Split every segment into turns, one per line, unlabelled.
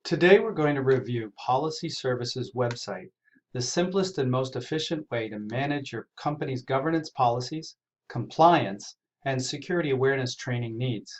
Today we're going to review Policy Services website, the simplest and most efficient way to manage your company's governance policies, compliance, and security awareness training needs.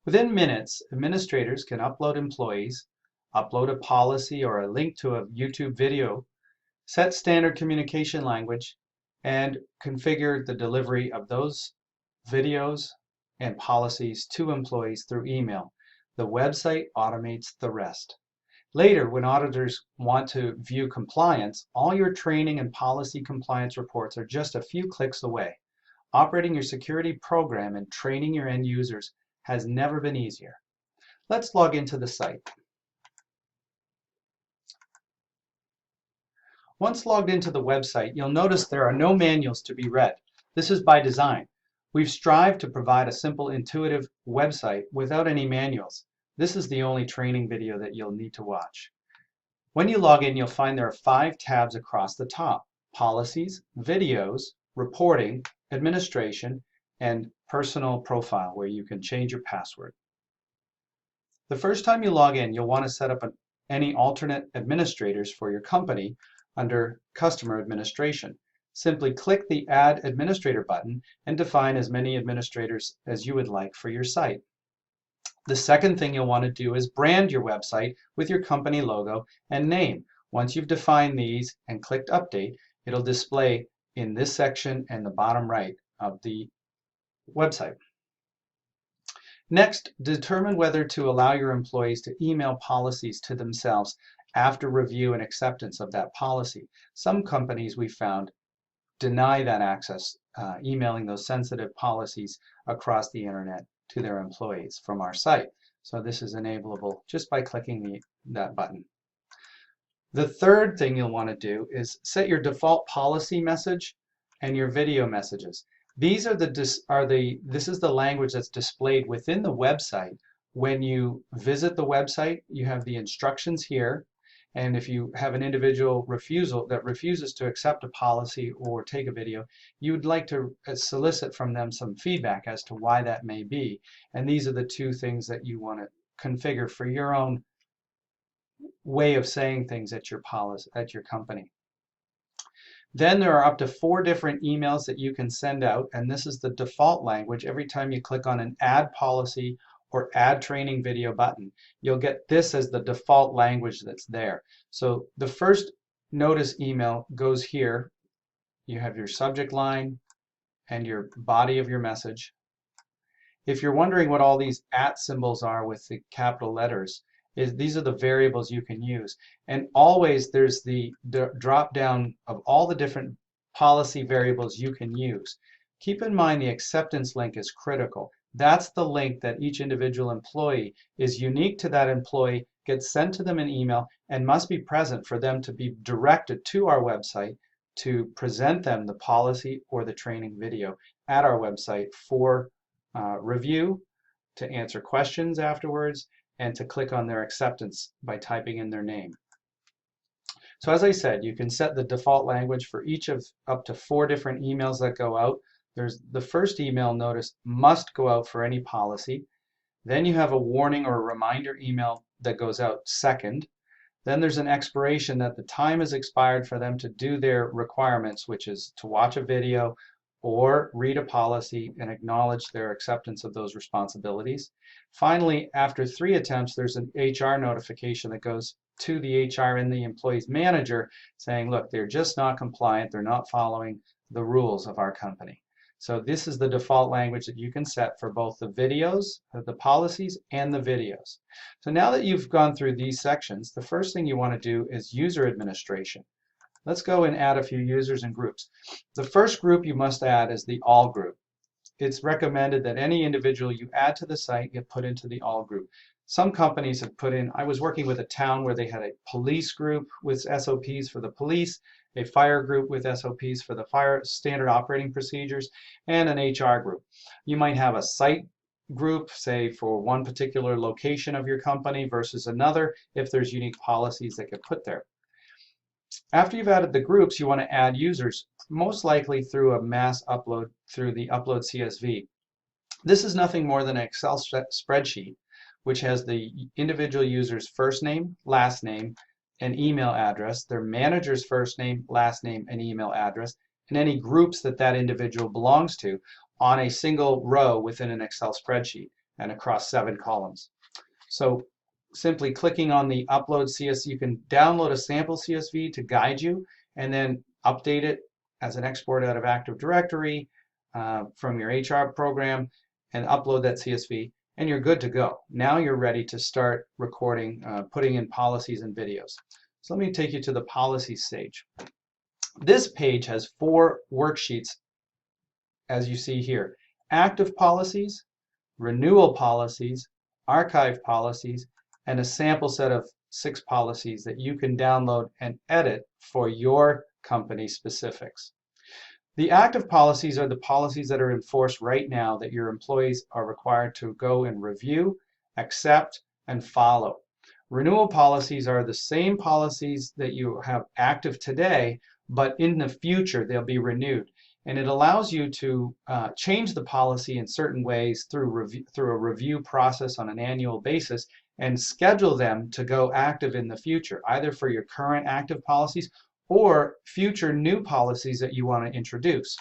Within minutes, administrators can upload employees, upload a policy or a link to a YouTube video, set standard communication language, and configure the delivery of those videos and policies to employees through email. The website automates the rest. Later, when auditors want to view compliance, all your training and policy compliance reports are just a few clicks away. Operating your security program and training your end users has never been easier. Let's log into the site. Once logged into the website, you'll notice there are no manuals to be read. This is by design. We've strived to provide a simple, intuitive website without any manuals. This is the only training video that you'll need to watch. When you log in, you'll find there are 5 tabs across the top: Policies, Videos, Reporting, Administration, and Personal Profile, where you can change your password. The first time you log in, you'll want to set up any alternate administrators for your company under Customer Administration. Simply click the Add Administrator button and define as many administrators as you would like for your site. The second thing you'll want to do is brand your website with your company logo and name. Once you've defined these and clicked Update, it'll display in this section and the bottom right of the website. Next, determine whether to allow your employees to email policies to themselves after review and acceptance of that policy. Some companies we found deny that access, emailing those sensitive policies across the internet to their employees from our site. So this is enableable just by clicking that button. The third thing you'll want to do is set your default policy message and your video messages. These are this is the language that's displayed within the website. When you visit the website, you have the instructions here. And if you have an individual that refuses to accept a policy or take a video, you'd like to solicit from them some feedback as to why that may be. And these are the 2 things that you want to configure for your own way of saying things at your company. Then there are up to 4 different emails that you can send out, and this is the default language. Every time you click on an Add Policy or Add Training Video button, you'll get this as the default language that's there. So the first notice email goes here. You have your subject line and your body of your message. If you're wondering what all these @ symbols are with the capital letters, these are the variables you can use. And always there's the drop down of all the different policy variables you can use. Keep in mind the acceptance link is critical. That's the link that each individual employee is unique to that employee, gets sent to them in email, and must be present for them to be directed to our website to present them the policy or the training video at our website for review, to answer questions afterwards, and to click on their acceptance by typing in their name. So as I said, you can set the default language for each of up to 4 different emails that go out. There's the first email notice must go out for any policy. Then you have a warning or a reminder email that goes out second. Then there's an expiration that the time has expired for them to do their requirements, which is to watch a video or read a policy and acknowledge their acceptance of those responsibilities. Finally, after 3 attempts, there's an HR notification that goes to the HR and the employee's manager saying, look, they're just not compliant, they're not following the rules of our company. So this is the default language that you can set for both the videos, the policies, and the videos. So now that you've gone through these sections, the first thing you want to do is user administration. Let's go and add a few users and groups. The first group you must add is the All group. It's recommended that any individual you add to the site get put into the All group. Some companies have put in, I was working with a town where they had a police group with SOPs for the police, a fire group with SOPs for the fire standard operating procedures, and an HR group. You might have a site group, say for one particular location of your company versus another, if there's unique policies that get put there. After you've added the groups, you want to add users, most likely through a mass upload through the Upload CSV. This is nothing more than an Excel spreadsheet which has the individual user's first name, last name, and email address, their manager's first name, last name, and email address, and any groups that that individual belongs to on a single row within an Excel spreadsheet and across 7 columns. So simply clicking on the upload CSV, you can download a sample CSV to guide you and then update it as an export out of Active Directory from your HR program and upload that CSV, and you're good to go. Now you're ready to start recording, putting in policies and videos. So let me take you to the policies stage. This page has 4 worksheets, as you see here: active policies, renewal policies, archive policies, and a sample set of 6 policies that you can download and edit for your company specifics. The active policies are the policies that are in force right now that your employees are required to go and review, accept, and follow. Renewal policies are the same policies that you have active today, but in the future they'll be renewed. And it allows you to change the policy in certain ways through a review process on an annual basis and schedule them to go active in the future, either for your current active policies or future new policies that you want to introduce.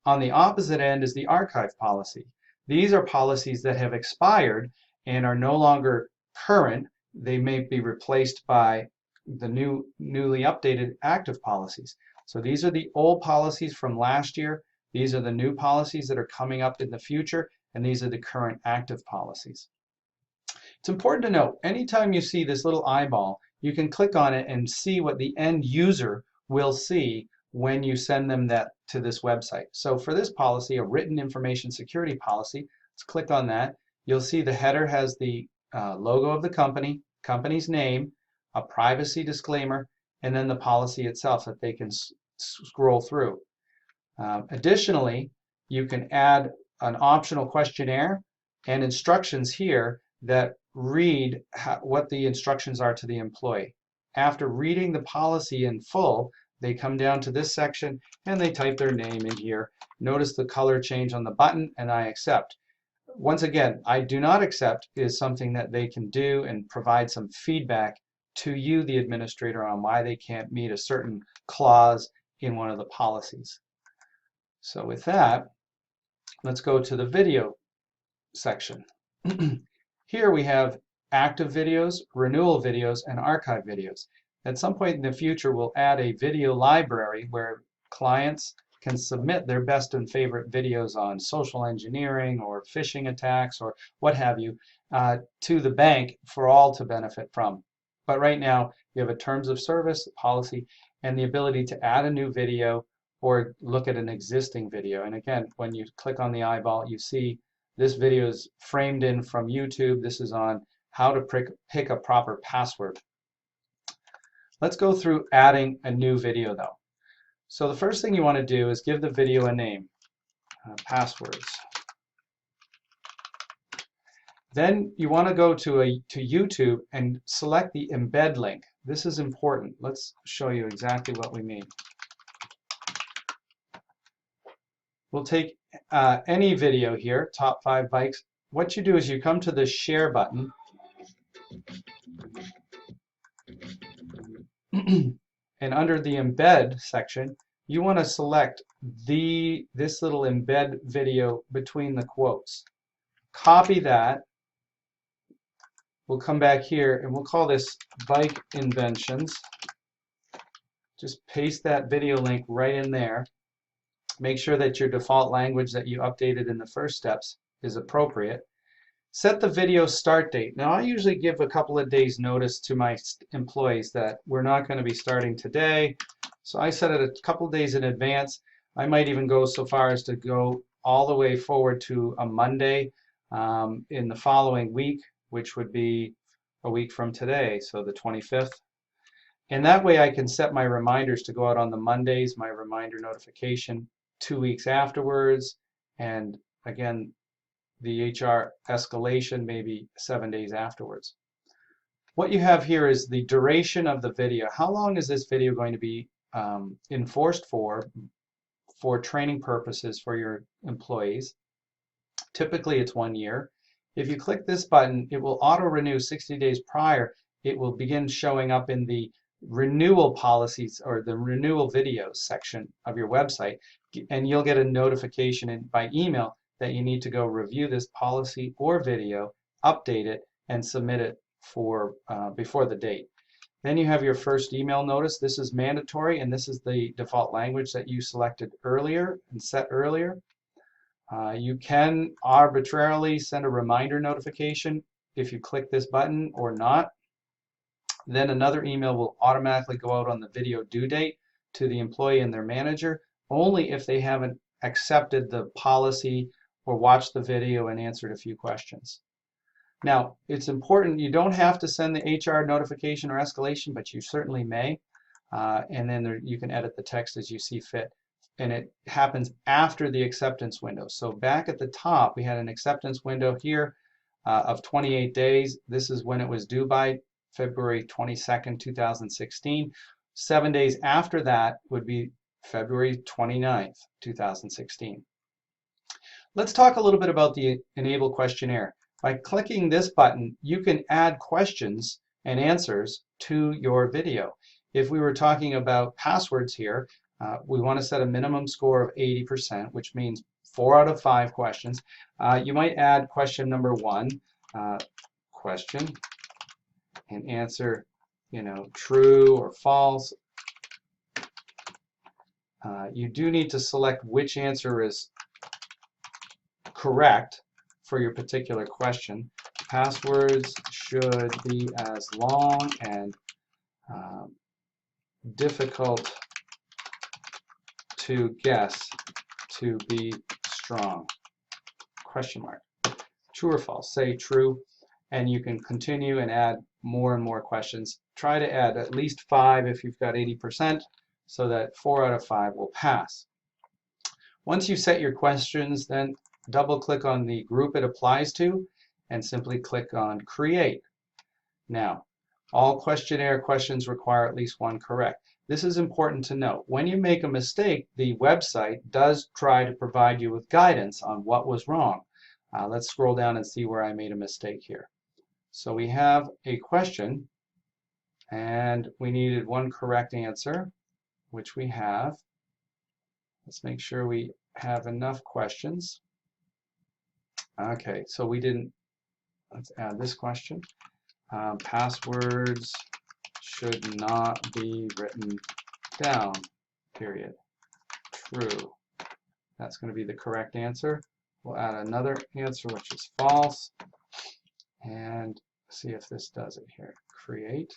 On the opposite end is the archive policy. These are policies that have expired and are no longer current. They may be replaced by the newly updated active policies. So these are the old policies from last year. These are the new policies that are coming up in the future, and these are the current active policies. It's important to note, anytime you see this little eyeball, you can click on it and see what the end user will see when you send them that to this website. So for this policy, a written information security policy, let's click on that. You'll see the header has the logo of the company, company's name, a privacy disclaimer, and then the policy itself that they can scroll through. Additionally, you can add an optional questionnaire and instructions here that read what the instructions are to the employee. After reading the policy in full, they come down to this section and they type their name in here. Notice the color change on the button, and I accept. Once again, I do not accept is something that they can do and provide some feedback to you, the administrator, on why they can't meet a certain clause in one of the policies. So with that, let's go to the video section. Here we have active videos, renewal videos, and archive videos. At some point in the future, we'll add a video library where clients can submit their best and favorite videos on social engineering or phishing attacks or what have you to the bank for all to benefit from. But right now, you have a terms of service policy and the ability to add a new video or look at an existing video. And again, when you click on the eyeball, you see this video is framed in from YouTube. This is on how to pick a proper password. Let's go through adding a new video though. So the first thing you want to do is give the video a name, passwords. Then you want to go to YouTube and select the embed link. This is important. Let's show you exactly what we mean. We'll take any video here, top 5 bikes. What you do is you come to the share button and under the embed section, you want to select this little embed video between the quotes. Copy that. We'll come back here and we'll call this Bike Inventions. Just paste that video link right in there. Make sure that your default language that you updated in the first steps is appropriate. Set the video start date. Now I usually give a couple of days notice to my employees that we're not going to be starting today. So I set it a couple of days in advance. I might even go so far as to go all the way forward to a Monday in the following week, which would be a week from today, so the 25th. And that way I can set my reminders to go out on the Mondays, my reminder notification 2 weeks afterwards, and again, the HR escalation maybe 7 days afterwards. What you have here is the duration of the video. How long is this video going to be enforced for training purposes for your employees? Typically it's 1 year. If you click this button, it will auto-renew 60 days prior. It will begin showing up in the renewal policies or the renewal videos section of your website, and you'll get a notification by email that you need to go review this policy or video, update it, and submit it for before the date. Then you have your first email notice. This is mandatory, and this is the default language that you selected earlier and set earlier. You can arbitrarily send a reminder notification if you click this button or not. Then another email will automatically go out on the video due date to the employee and their manager, only if they haven't accepted the policy or watched the video and answered a few questions. Now, it's important, you don't have to send the HR notification or escalation, but you certainly may. And then you can edit the text as you see fit. And it happens after the acceptance window. So back at the top, we had an acceptance window here of 28 days. This is when it was due by, February 22nd, 2016. 7 days after that would be February 29th, 2016. Let's talk a little bit about the Enable questionnaire. By clicking this button, you can add questions and answers to your video. If we were talking about passwords here, we want to set a minimum score of 80%, which means 4 out of 5 questions. You might add question number 1, question, and answer, true or false. You do need to select which answer is correct for your particular question. Passwords should be as long and difficult to guess to be strong. Question mark. True or false? Say true, and you can continue and add more and more questions. Try to add at least 5 if you've got 80%, so that 4 out of 5 will pass. Once you set your questions, then double click on the group it applies to and simply click on Create. Now, all questionnaire questions require at least 1 correct. This is important to note. When you make a mistake, the website does try to provide you with guidance on what was wrong. Let's scroll down and see where I made a mistake here. So we have a question, and we needed 1 correct answer, which we have. Let's make sure we have enough questions. Okay, so we didn't. Let's add this question. Passwords should not be written down, period. True. That's going to be the correct answer. We'll add another answer, which is false. And see if this does it here. Create.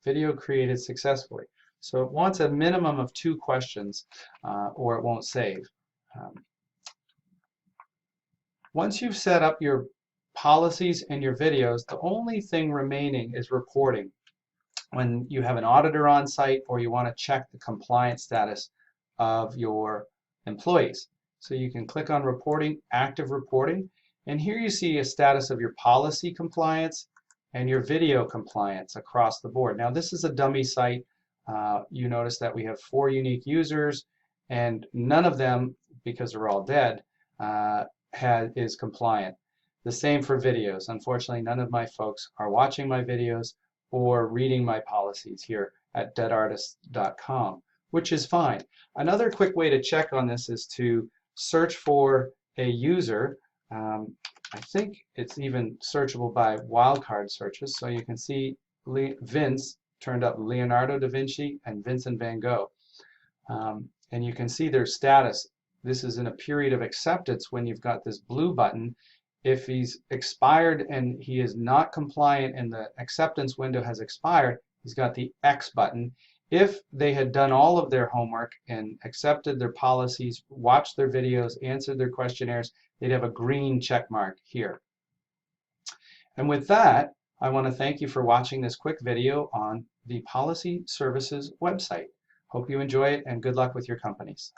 Video created successfully. So it wants a minimum of 2 questions or it won't save. Once you've set up your policies and your videos, the only thing remaining is reporting. When you have an auditor on site or you want to check the compliance status of your employees. So you can click on reporting, active reporting, and here you see a status of your policy compliance and your video compliance across the board. Now this is a dummy site. You notice that we have 4 unique users and none of them, because they're all dead, is compliant. The same for videos. Unfortunately, none of my folks are watching my videos or reading my policies here at deadartist.com, which is fine. Another quick way to check on this is to search for a user. I think it's even searchable by wildcard searches. So you can see Vince turned up Leonardo da Vinci and Vincent van Gogh. And you can see their status. This is in a period of acceptance when you've got this blue button. If he's expired and he is not compliant and the acceptance window has expired, he's got the X button. If they had done all of their homework and accepted their policies, watched their videos, answered their questionnaires, they'd have a green check mark here. And with that, I want to thank you for watching this quick video on the Policy Services website. Hope you enjoy it and good luck with your companies.